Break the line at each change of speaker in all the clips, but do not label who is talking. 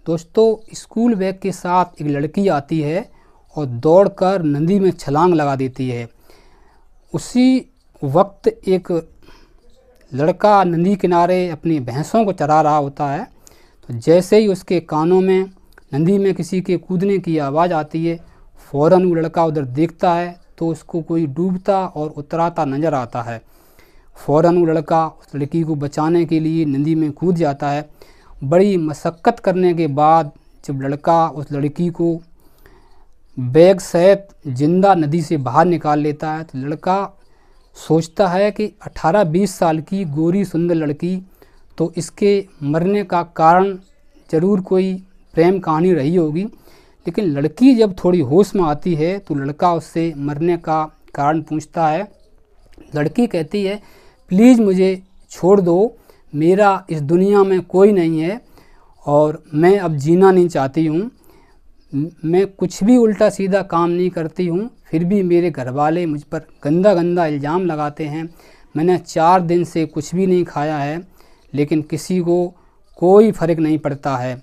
दोस्तों, school bag के साथ एक लड़की आती है और दौड़कर नदी में छलांग लगा देती है। उसी वक्त एक लड़का नदी किनारे अपनी भैंसों को चरा रहा होता है। तो जैसे ही उसके कानों में नदी में किसी के कूदने की आवाज़ आती है, फ़ौरन वो लड़का उधर देखता है तो उसको कोई डूबता और उतराता नज़र आता है। फ़ौरन वो लड़का उस लड़की को बचाने के लिए नदी में कूद जाता है। बड़ी मशक्क़त करने के बाद जब लड़का उस लड़की को बैग सहित जिंदा नदी से बाहर निकाल लेता है तो लड़का सोचता है कि 18-20 साल की गोरी सुंदर लड़की, तो इसके मरने का कारण ज़रूर कोई प्रेम कहानी रही होगी। लेकिन लड़की जब थोड़ी होश में आती है तो लड़का उससे मरने का कारण पूछता है। लड़की कहती है, प्लीज़ मुझे छोड़ दो, मेरा इस दुनिया में कोई नहीं है और मैं अब जीना नहीं चाहती हूँ। मैं कुछ भी उल्टा सीधा काम नहीं करती हूँ, फिर भी मेरे घर वाले मुझ पर गंदा गंदा इल्ज़ाम लगाते हैं। मैंने 4 दिन से कुछ भी नहीं खाया है, लेकिन किसी को कोई फ़र्क नहीं पड़ता है।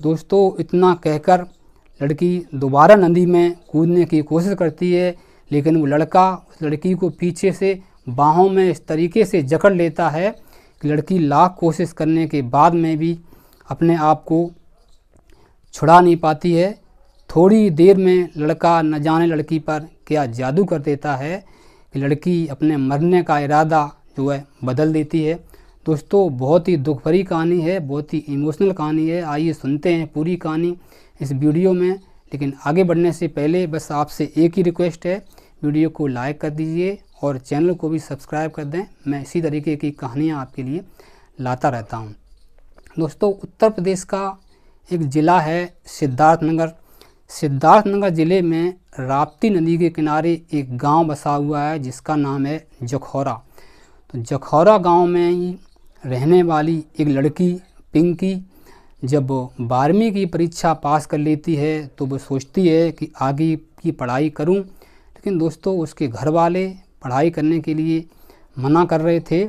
दोस्तों, इतना कहकर लड़की दोबारा नदी में कूदने की कोशिश करती है, लेकिन वो लड़का उस लड़की को पीछे से बाहों में इस तरीके से जकड़ लेता है कि लड़की लाख कोशिश करने के बाद में भी अपने आप को छुड़ा नहीं पाती है। थोड़ी देर में लड़का न जाने लड़की पर क्या जादू कर देता है कि लड़की अपने मरने का इरादा जो है बदल देती है। दोस्तों, बहुत ही दुख भरी कहानी है, बहुत ही इमोशनल कहानी है। आइए सुनते हैं पूरी कहानी इस वीडियो में। लेकिन आगे बढ़ने से पहले बस आपसे एक ही रिक्वेस्ट है, वीडियो को लाइक कर दीजिए और चैनल को भी सब्सक्राइब कर दें। मैं इसी तरीके की कहानियाँ आपके लिए लाता रहता हूँ। दोस्तों, उत्तर प्रदेश का एक ज़िला है सिद्धार्थनगर। सिद्धार्थनगर ज़िले में राप्ती नदी के किनारे एक गांव बसा हुआ है जिसका नाम है जखौरा। तो जखौरा गांव में ही रहने वाली एक लड़की पिंकी जब 12वीं की परीक्षा पास कर लेती है तो वो सोचती है कि आगे की पढ़ाई करूं। लेकिन दोस्तों, उसके घर वाले पढ़ाई करने के लिए मना कर रहे थे।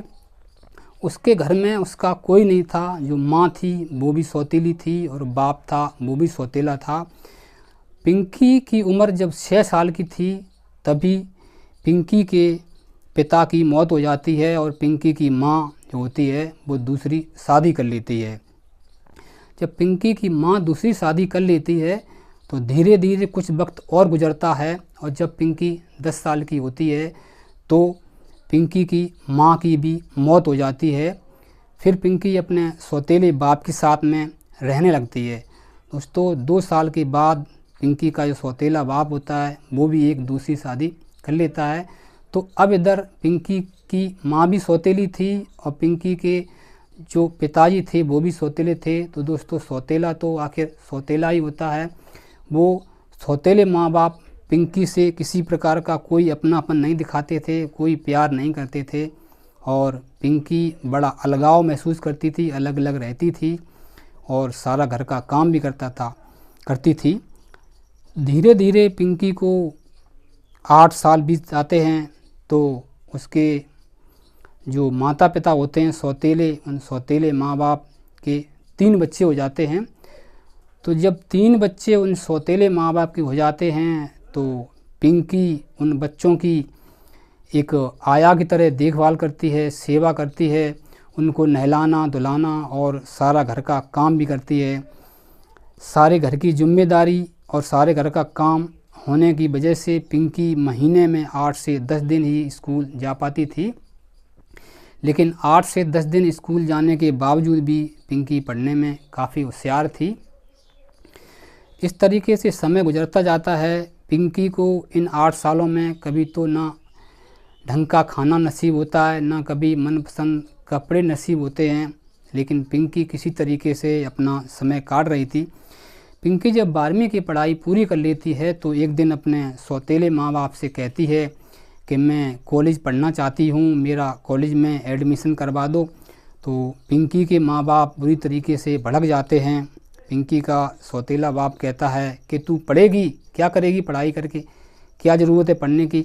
उसके घर में उसका कोई नहीं था। जो माँ थी वो भी सौतेली थी और बाप था वो भी सौतेला था। पिंकी की उम्र जब 6 साल की थी तभी पिंकी के पिता की मौत हो जाती है और पिंकी की माँ जो होती है वो दूसरी शादी कर लेती है। जब पिंकी की माँ दूसरी शादी कर लेती है तो धीरे धीरे कुछ वक्त और गुजरता है और जब पिंकी 10 साल की होती है तो पिंकी की माँ की भी मौत हो जाती है। फिर पिंकी अपने सौतेले बाप के साथ में रहने लगती है। दोस्तों, 2 साल के बाद पिंकी का जो सौतेला बाप होता है वो भी एक दूसरी शादी कर लेता है। तो अब इधर पिंकी की माँ भी सौतेली थी और पिंकी के जो पिताजी थे वो भी सौतेले थे। तो दोस्तों, सौतेला तो आखिर सौतेला ही होता है। वो सौतेले माँ बाप पिंकी से किसी प्रकार का कोई अपनापन नहीं दिखाते थे, कोई प्यार नहीं करते थे और पिंकी बड़ा अलगाव महसूस करती थी, अलग अलग रहती थी और सारा घर का काम भी करती थी। धीरे धीरे पिंकी को 8 साल बीत जाते हैं तो उसके जो माता पिता होते हैं सौतेले, उन सौतेले माँ बाप के 3 बच्चे हो जाते हैं। तो जब 3 बच्चे उन सौतेले माँ बाप के हो जाते हैं तो पिंकी उन बच्चों की एक आया की तरह देखभाल करती है, सेवा करती है, उनको नहलाना धुलाना और सारा घर का काम भी करती है। सारे घर की जिम्मेदारी और सारे घर का काम होने की वजह से पिंकी महीने में 8 से 10 दिन ही स्कूल जा पाती थी। लेकिन 8 से 10 दिन स्कूल जाने के बावजूद भी पिंकी पढ़ने में काफ़ी होशियार थी। इस तरीके से समय गुजरता जाता है। पिंकी को इन 8 सालों में कभी तो ना ढंग का खाना नसीब होता है, ना कभी मनपसंद कपड़े नसीब होते हैं, लेकिन पिंकी किसी तरीके से अपना समय काट रही थी। पिंकी जब 12वीं की पढ़ाई पूरी कर लेती है तो एक दिन अपने सौतेले माँ बाप से कहती है कि मैं कॉलेज पढ़ना चाहती हूँ, मेरा कॉलेज में एडमिशन करवा दो। तो पिंकी के माँ बाप बुरी तरीके से भड़क जाते हैं। पिंकी का सौतेला बाप कहता है कि तू पढ़ेगी, क्या करेगी पढ़ाई करके, क्या ज़रूरत है पढ़ने की।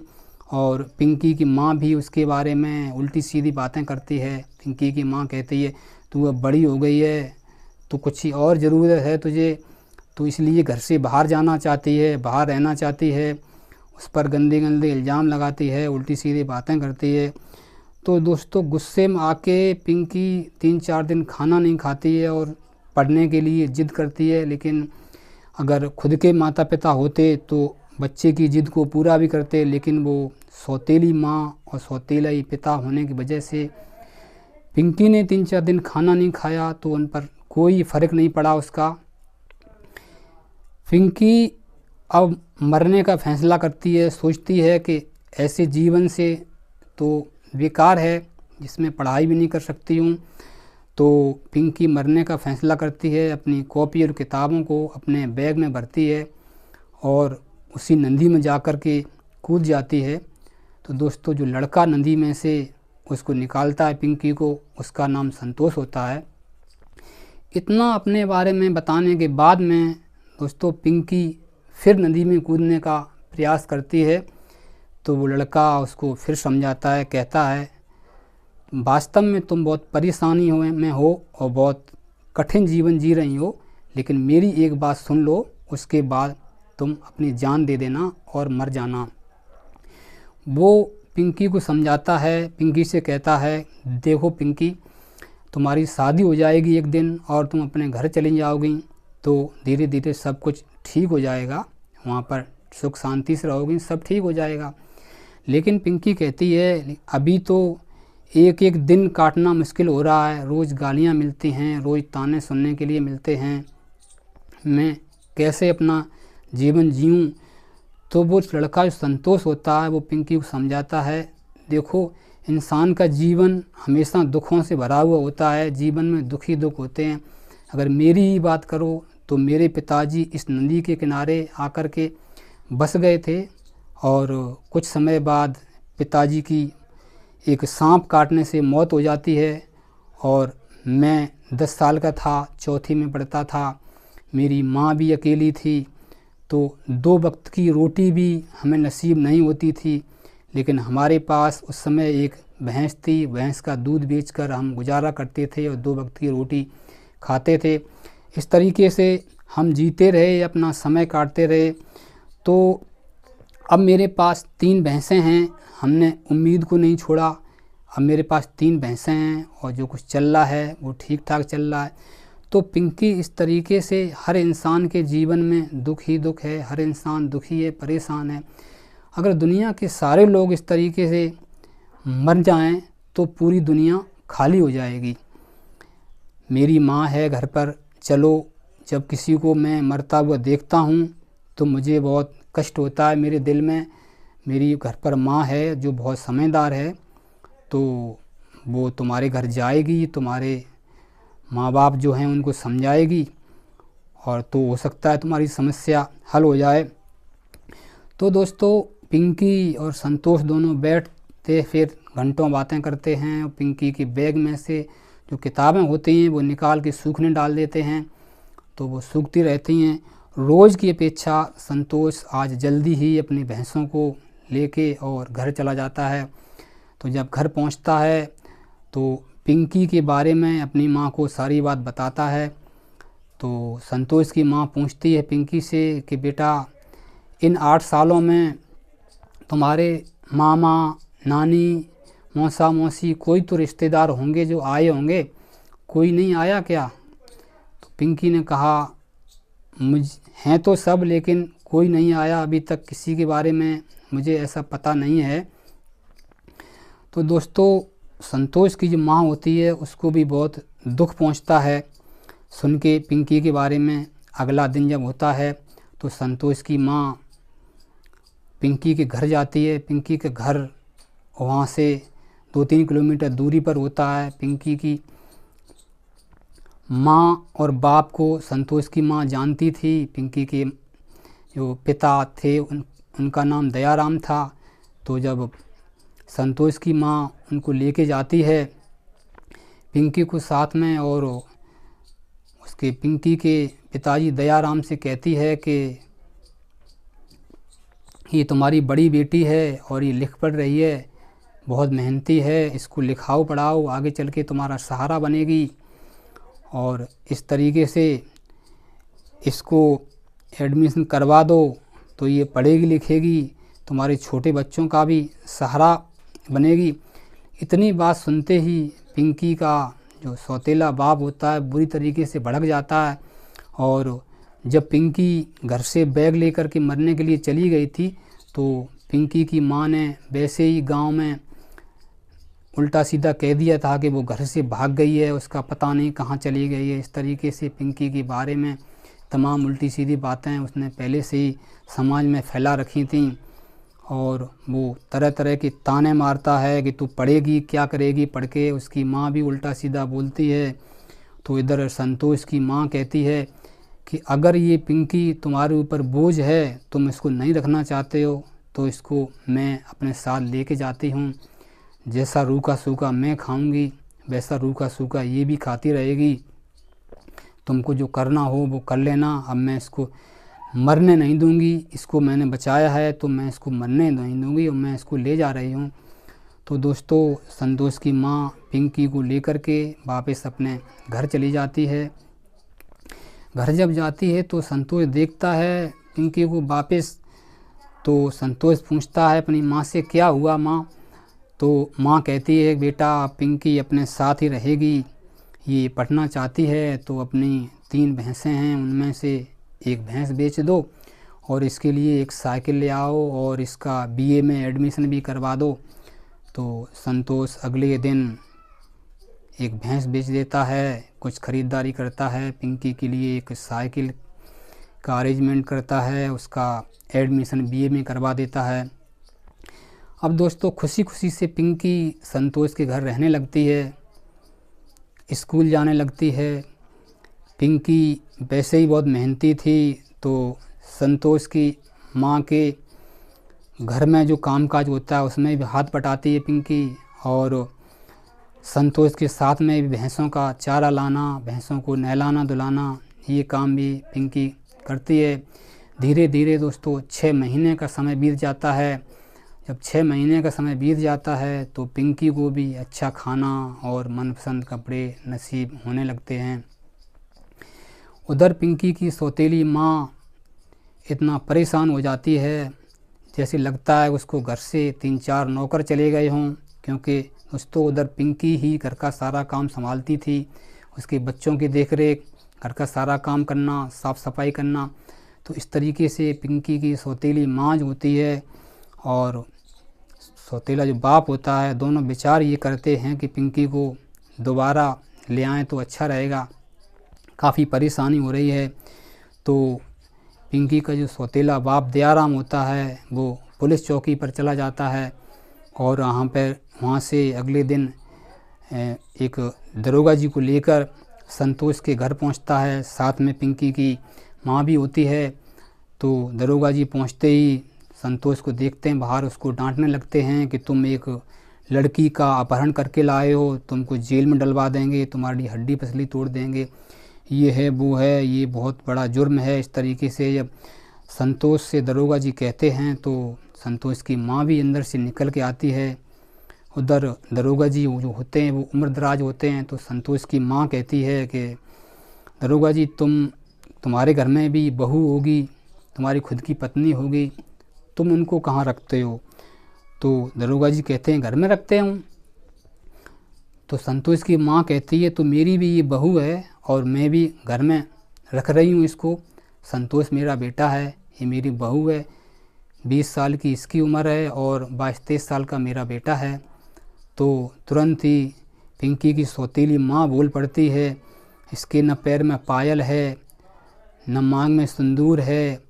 और पिंकी की माँ भी उसके बारे में उल्टी सीधी बातें करती है। पिंकी की माँ कहती है तू अब बड़ी हो गई है, तो कुछ ही और ज़रूरत है तुझे, तो इसलिए घर से बाहर जाना चाहती है, बाहर रहना चाहती है। उस पर गंदे गंदे इल्ज़ाम लगाती है, उल्टी सीधी बातें करती है। तो दोस्तों गुस्से में आके पिंकी 3-4 दिन खाना नहीं खाती है और पढ़ने के लिए ज़िद करती है। लेकिन अगर खुद के माता पिता होते तो बच्चे की ज़िद को पूरा भी करते, लेकिन वो सौतेली माँ और सौतेला ही पिता होने की वजह से पिंकी ने 3-4 दिन खाना नहीं खाया, तो उन पर कोई फ़र्क नहीं पड़ा उसका। पिंकी अब मरने का फैसला करती है, सोचती है कि ऐसे जीवन से तो बेकार है जिसमें पढ़ाई भी नहीं कर सकती हूँ। तो पिंकी मरने का फैसला करती है, अपनी कॉपी और किताबों को अपने बैग में भरती है और उसी नदी में जा कर के कूद जाती है। तो दोस्तों जो लड़का नदी में से उसको निकालता है पिंकी को, उसका नाम संतोष होता है। इतना अपने बारे में बताने के बाद में दोस्तों पिंकी फिर नदी में कूदने का प्रयास करती है। तो वो लड़का उसको फिर समझाता है, कहता है वास्तव में तुम बहुत परेशानी में हो और बहुत कठिन जीवन जी रही हो, लेकिन मेरी एक बात सुन लो, उसके बाद तुम अपनी जान दे देना और मर जाना। वो पिंकी को समझाता है, पिंकी से कहता है देखो पिंकी, तुम्हारी शादी हो जाएगी एक दिन और तुम अपने घर चली जाओगी, तो धीरे धीरे सब कुछ ठीक हो जाएगा, वहाँ पर सुख शांति से रहोगी, सब ठीक हो जाएगा। लेकिन पिंकी कहती है अभी तो एक एक दिन काटना मुश्किल हो रहा है, रोज़ गालियाँ मिलती हैं, रोज़ ताने सुनने के लिए मिलते हैं, मैं कैसे अपना जीवन जीऊँ। तो वो लड़का जो संतोष होता है वो पिंकी को समझाता है देखो इंसान का जीवन हमेशा दुखों से भरा हुआ होता है, जीवन में दुख ही दुख होते हैं। अगर मेरी ही बात करो तो मेरे पिताजी इस नदी के किनारे आकर के बस गए थे और कुछ समय बाद पिताजी की एक सांप काटने से मौत हो जाती है और मैं 10 साल का था, चौथी में पढ़ता था, मेरी माँ भी अकेली थी, तो 2 वक्त की रोटी भी हमें नसीब नहीं होती थी। लेकिन हमारे पास उस समय एक भैंस थी, भैंस का दूध बेचकर हम गुजारा करते थे और 2 वक्त की रोटी खाते थे। इस तरीके से हम जीते रहे, अपना समय काटते रहे। तो अब मेरे पास 3 भैंसें हैं, हमने उम्मीद को नहीं छोड़ा, अब मेरे पास 3 भैंसें हैं और जो कुछ चल रहा है वो ठीक ठाक चल रहा है। तो पिंकी इस तरीके से हर इंसान के जीवन में दुख ही दुख है, हर इंसान दुखी है, परेशान है। अगर दुनिया के सारे लोग इस तरीके से मर जाएं तो पूरी दुनिया खाली हो जाएगी। मेरी माँ है घर पर, चलो जब किसी को मैं मरता हुआ देखता हूँ तो मुझे बहुत कष्ट होता है मेरे दिल में। मेरी घर पर माँ है जो बहुत समझदार है, तो वो तुम्हारे घर जाएगी, तुम्हारे माँ बाप जो हैं उनको समझाएगी और तो हो सकता है तुम्हारी समस्या हल हो जाए। तो दोस्तों पिंकी और संतोष दोनों बैठते फिर घंटों बातें करते हैं और पिंकी के बैग में से जो किताबें होती हैं वो निकाल के सूखने डाल देते हैं, तो वो सूखती रहती हैं। रोज़ की अपेक्षा संतोष आज जल्दी ही अपनी भैंसों को लेके और घर चला जाता है। तो जब घर पहुंचता है तो पिंकी के बारे में अपनी माँ को सारी बात बताता है। तो संतोष की माँ पूछती है पिंकी से कि बेटा इन 8 सालों में तुम्हारे मामा, नानी, मौसा, मौसी कोई तो रिश्तेदार होंगे जो आए होंगे, कोई नहीं आया क्या? तो पिंकी ने कहा हैं तो सब, लेकिन कोई नहीं आया अभी तक, किसी के बारे में मुझे ऐसा पता नहीं है। तो दोस्तों संतोष की जो माँ होती है उसको भी बहुत दुख पहुंचता है सुन के पिंकी के बारे में। अगला दिन जब होता है तो संतोष की माँ पिंकी के घर जाती है। पिंकी के घर वहाँ से 2-3 किलोमीटर दूरी पर होता है। पिंकी की माँ और बाप को संतोष की माँ जानती थी। पिंकी के जो पिता थे उनका नाम दयाराम था। तो जब संतोष की माँ उनको लेके जाती है पिंकी को साथ में, और उसके पिंकी के पिताजी दयाराम से कहती है कि ये तुम्हारी बड़ी बेटी है और ये लिख पढ़ रही है, बहुत मेहनती है, इसको लिखाओ पढ़ाओ, आगे चल के तुम्हारा सहारा बनेगी। और इस तरीके से इसको एडमिशन करवा दो तो ये पढ़ेगी लिखेगी, तुम्हारे छोटे बच्चों का भी सहारा बनेगी। इतनी बात सुनते ही पिंकी का जो सौतेला बाप होता है बुरी तरीके से भड़क जाता है। और जब पिंकी घर से बैग लेकर के मरने के लिए चली गई थी तो पिंकी की माँ ने वैसे ही गांव में उल्टा सीधा कह दिया था कि वो घर से भाग गई है, उसका पता नहीं कहाँ चली गई है। इस तरीके से पिंकी के बारे में तमाम उल्टी सीधी बातें उसने पहले से ही समाज में फैला रखी थीं और वो तरह तरह के ताने मारता है कि तू पढ़ेगी क्या करेगी पढ़ के। उसकी माँ भी उल्टा सीधा बोलती है। तो इधर संतोष की माँ कहती है कि अगर ये पिंकी तुम्हारे ऊपर बोझ है, तुम इसको नहीं रखना चाहते हो तो इसको मैं अपने साथ लेके जाती हूँ। जैसा रूखा सूखा मैं खाऊंगी वैसा रूखा सूखा ये भी खाती रहेगी। तुमको जो करना हो वो कर लेना। अब मैं इसको मरने नहीं दूंगी, इसको मैंने बचाया है तो मैं इसको मरने नहीं दूंगी और मैं इसको ले जा रही हूँ। तो दोस्तों संतोष की माँ पिंकी को लेकर के वापस अपने घर चली जाती है। घर जब जाती है तो संतोष देखता है पिंकी को वापस। तो संतोष पूछता है अपनी माँ से क्या हुआ माँ। तो माँ कहती है बेटा पिंकी अपने साथ ही रहेगी, ये पढ़ना चाहती है तो अपनी 3 भैंसें हैं उनमें से एक भैंस बेच दो और इसके लिए एक साइकिल ले आओ और इसका बीए में एडमिशन भी करवा दो। तो संतोष अगले दिन एक भैंस बेच देता है, कुछ ख़रीदारी करता है, पिंकी के लिए एक साइकिल का अरेंजमेंट करता है, उसका एडमिशन बीए में करवा देता है। अब दोस्तों खुशी खुशी से पिंकी संतोष के घर रहने लगती है, स्कूल जाने लगती है। पिंकी वैसे ही बहुत मेहनती थी तो संतोष की माँ के घर में जो कामकाज होता है उसमें भी हाथ बटाती है पिंकी। और संतोष के साथ में भी भैंसों का चारा लाना, भैंसों को नहलाना धुलाना, ये काम भी पिंकी करती है। धीरे धीरे दोस्तों 6 महीने का समय बीत जाता है। जब 6 महीने का समय बीत जाता है तो पिंकी को भी अच्छा खाना और मनपसंद कपड़े नसीब होने लगते हैं। उधर पिंकी की सौतेली माँ इतना परेशान हो जाती है जैसे लगता है उसको घर से 3-4 नौकर चले गए हों, क्योंकि दोस्तों उधर पिंकी ही घर का सारा काम संभालती थी, उसके बच्चों की देखरेख, घर का सारा काम करना, साफ़ सफाई करना। तो इस तरीके से पिंकी की सौतेली माँ जो होती है और सौतेला जो बाप होता है, दोनों विचार ये करते हैं कि पिंकी को दोबारा ले आएँ तो अच्छा रहेगा, काफ़ी परेशानी हो रही है। तो पिंकी का जो सौतेला बाप दयाराम होता है वो पुलिस चौकी पर चला जाता है और वहाँ से अगले दिन एक दरोगा जी को लेकर संतोष के घर पहुँचता है। साथ में पिंकी की माँ भी होती है। तो दरोगा जी पहुँचते ही संतोष को देखते हैं बाहर, उसको डांटने लगते हैं कि तुम एक लड़की का अपहरण करके लाए हो, तुमको जेल में डलवा देंगे, तुम्हारी हड्डी पसली तोड़ देंगे, ये है वो है, ये बहुत बड़ा जुर्म है। इस तरीके से जब संतोष से दरोगा जी कहते हैं तो संतोष की माँ भी अंदर से निकल के आती है। उधर दरोगा जी जो होते हैं वो उम्रदराज होते हैं। तो संतोष की माँ कहती है कि दरोगा जी तुम्हारे घर में भी बहू होगी, तुम्हारी खुद की पत्नी होगी, तुम उनको कहाँ रखते हो। तो दरोगा जी कहते हैं घर में रखते हूँ। तो संतोष की माँ कहती है तो मेरी भी ये बहू है और मैं भी घर में रख रही हूँ इसको। संतोष मेरा बेटा है, ये मेरी बहू है, 20 साल की इसकी उम्र है और 22-23 साल का मेरा बेटा है। तो तुरंत ही पिंकी की सौतेली माँ बोल पड़ती है, इसके न पैर में पायल है न मांग में सिंदूर है,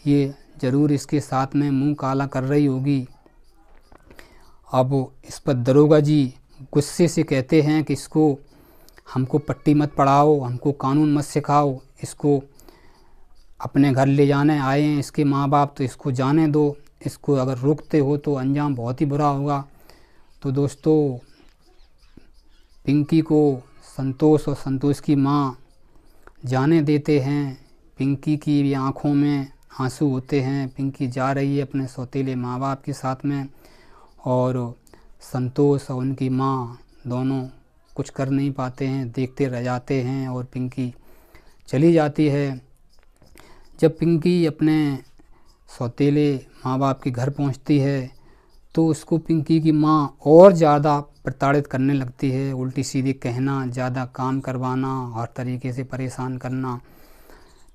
ये ज़रूर इसके साथ में मुंह काला कर रही होगी। अब इस पर दरोगा जी गुस्से से कहते हैं कि इसको हमको पट्टी मत पढ़ाओ, हमको कानून मत सिखाओ, इसको अपने घर ले जाने आए हैं इसके माँ बाप, तो इसको जाने दो, इसको अगर रोकते हो तो अंजाम बहुत ही बुरा होगा। तो दोस्तों पिंकी को संतोष और संतोष की माँ जाने देते हैं। पिंकी की भी आँखों में आंसू होते हैं। पिंकी जा रही है अपने सौतेले माँ बाप के साथ में और संतोष और उनकी माँ दोनों कुछ कर नहीं पाते हैं, देखते रह जाते हैं और पिंकी चली जाती है। जब पिंकी अपने सौतेले माँ बाप के घर पहुँचती है तो उसको पिंकी की माँ और ज़्यादा प्रताड़ित करने लगती है, उल्टी सीधी कहना, ज़्यादा काम करवाना, हर तरीके से परेशान करना।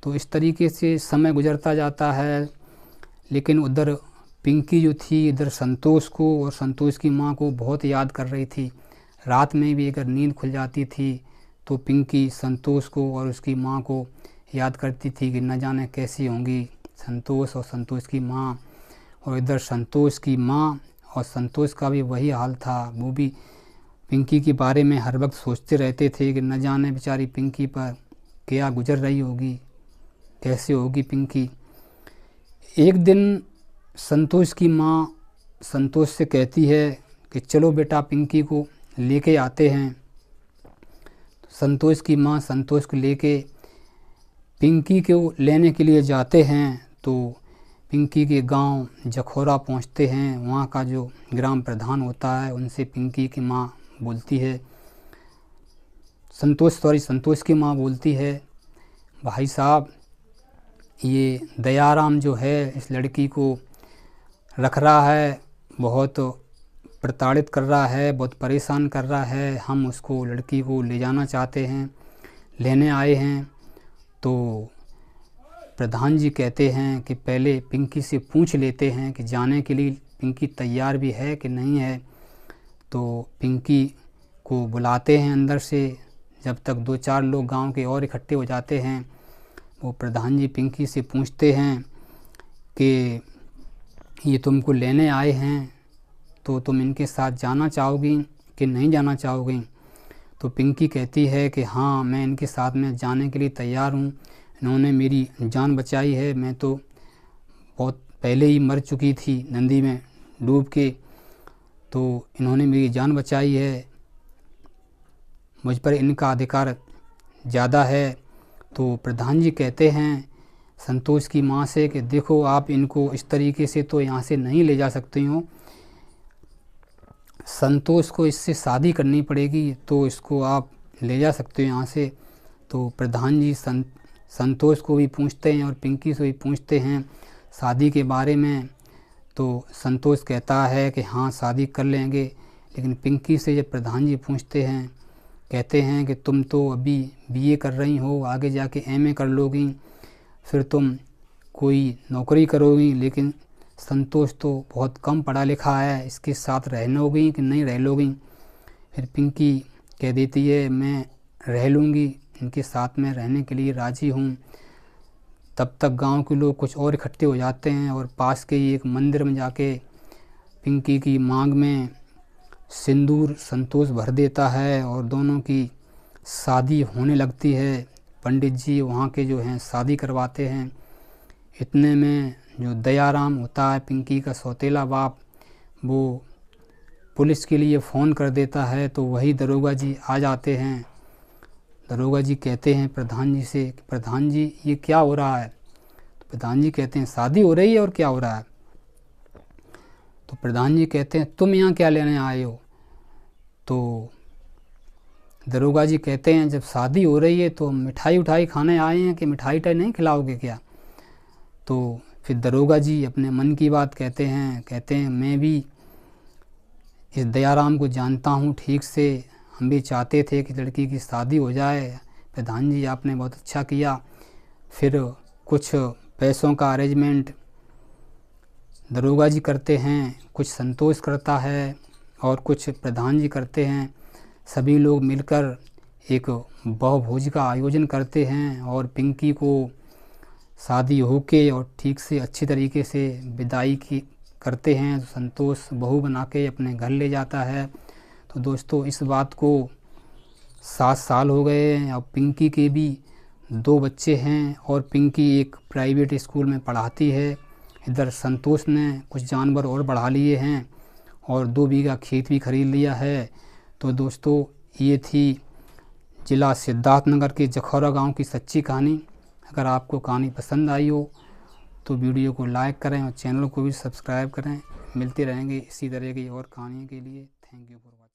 तो इस तरीके से समय गुजरता जाता है। लेकिन उधर पिंकी जो थी इधर संतोष को और संतोष की माँ को बहुत याद कर रही थी। रात में भी अगर नींद खुल जाती थी तो पिंकी संतोष को और उसकी माँ को याद करती थी कि न जाने कैसी होंगी संतोष और संतोष की माँ। और इधर संतोष की माँ और संतोष का भी वही हाल था, वो भी पिंकी के बारे में हर वक्त सोचते रहते थे कि न जाने बेचारी पिंकी पर क्या गुजर रही होगी, कैसे होगी पिंकी। एक दिन संतोष की माँ संतोष से कहती है कि चलो बेटा पिंकी को लेके आते हैं। संतोष की माँ संतोष को लेके पिंकी को लेने के लिए जाते हैं। तो पिंकी के गांव जखौरा पहुंचते हैं। वहाँ का जो ग्राम प्रधान होता है उनसे पिंकी की माँ बोलती है, संतोष की माँ बोलती है, भाई साहब ये दयाराम जो है इस लड़की को रख रहा है, बहुत प्रताड़ित कर रहा है, बहुत परेशान कर रहा है। हम उसको लड़की को ले जाना चाहते हैं, लेने आए हैं। तो प्रधान जी कहते हैं कि पहले पिंकी से पूछ लेते हैं कि जाने के लिए पिंकी तैयार भी है कि नहीं है। तो पिंकी को बुलाते हैं अंदर से। जब तक 2-4 लोग गांव के और इकट्ठे हो जाते हैं, वो प्रधान जी पिंकी से पूछते हैं कि ये तुमको लेने आए हैं तो तुम इनके साथ जाना चाहोगी कि नहीं जाना चाहोगी। तो पिंकी कहती है कि हाँ मैं इनके साथ में जाने के लिए तैयार हूँ, इन्होंने मेरी जान बचाई है, मैं तो बहुत पहले ही मर चुकी थी नदी में डूब के, तो इन्होंने मेरी जान बचाई है, मुझ पर इनका अधिकार ज़्यादा है। तो प्रधान जी कहते हैं संतोष की माँ से कि देखो आप इनको इस तरीके से तो यहाँ से नहीं ले जा सकती हो, संतोष को इससे शादी करनी पड़ेगी तो इसको आप ले जा सकते हो यहाँ से। तो प्रधान जी संतोष को भी पूछते हैं और पिंकी से भी पूछते हैं शादी के बारे में। तो संतोष कहता है कि हाँ शादी कर लेंगे। लेकिन पिंकी से जब प्रधान जी पूछते हैं, कहते हैं कि तुम तो अभी बीए कर रही हो, आगे जाके एमए कर लोगी, फिर तुम कोई नौकरी करोगी, लेकिन संतोष तो बहुत कम पढ़ा लिखा है, इसके साथ रह लोगी कि नहीं रह लोगी। फिर पिंकी कह देती है मैं रह लूँगी, इनके साथ में रहने के लिए राज़ी हूँ। तब तक गांव के लोग कुछ और इकट्ठे हो जाते हैं और पास के ही एक मंदिर में जाके पिंकी की मांग में सिंदूर संतोष भर देता है और दोनों की शादी होने लगती है। पंडित जी वहाँ के जो हैं शादी करवाते हैं। इतने में जो दयाराम होता है पिंकी का सौतेला बाप, वो पुलिस के लिए फ़ोन कर देता है। तो वही दरोगा जी आ जाते हैं। दरोगा जी कहते हैं प्रधान जी से, प्रधान जी ये क्या हो रहा है। तो प्रधान जी कहते हैं शादी हो रही है और क्या हो रहा है। तो प्रधान जी कहते हैं तुम यहाँ क्या लेने आए हो। तो दरोगा जी कहते हैं जब शादी हो रही है तो मिठाई उठाई खाने आए हैं कि मिठाई टाई नहीं खिलाओगे क्या। तो फिर दरोगा जी अपने मन की बात कहते हैं मैं भी इस दयाराम को जानता हूँ ठीक से, हम भी चाहते थे कि लड़की की शादी हो जाए, प्रधान जी आपने बहुत अच्छा किया। फिर कुछ पैसों का अरेंजमेंट दरोगा जी करते हैं, कुछ संतोष करता है और कुछ प्रधान जी करते हैं। सभी लोग मिलकर एक बहुभोज का आयोजन करते हैं और पिंकी को शादी होके और ठीक से अच्छी तरीके से विदाई की करते हैं। संतोष बहू बना के अपने घर ले जाता है। तो दोस्तों इस बात को 7 साल हो गए हैं। अब पिंकी के भी 2 बच्चे हैं और पिंकी एक प्राइवेट स्कूल में पढ़ाती है। इधर संतोष ने कुछ जानवर और बढ़ा लिए हैं और 2 बीघा खेत भी खरीद लिया है। तो दोस्तों ये थी जिला सिद्धार्थनगर के जखौरा गांव की सच्ची कहानी। अगर आपको कहानी पसंद आई हो तो वीडियो को लाइक करें और चैनल को भी सब्सक्राइब करें। मिलते रहेंगे इसी तरह की और कहानियों के लिए। Thank you for watching.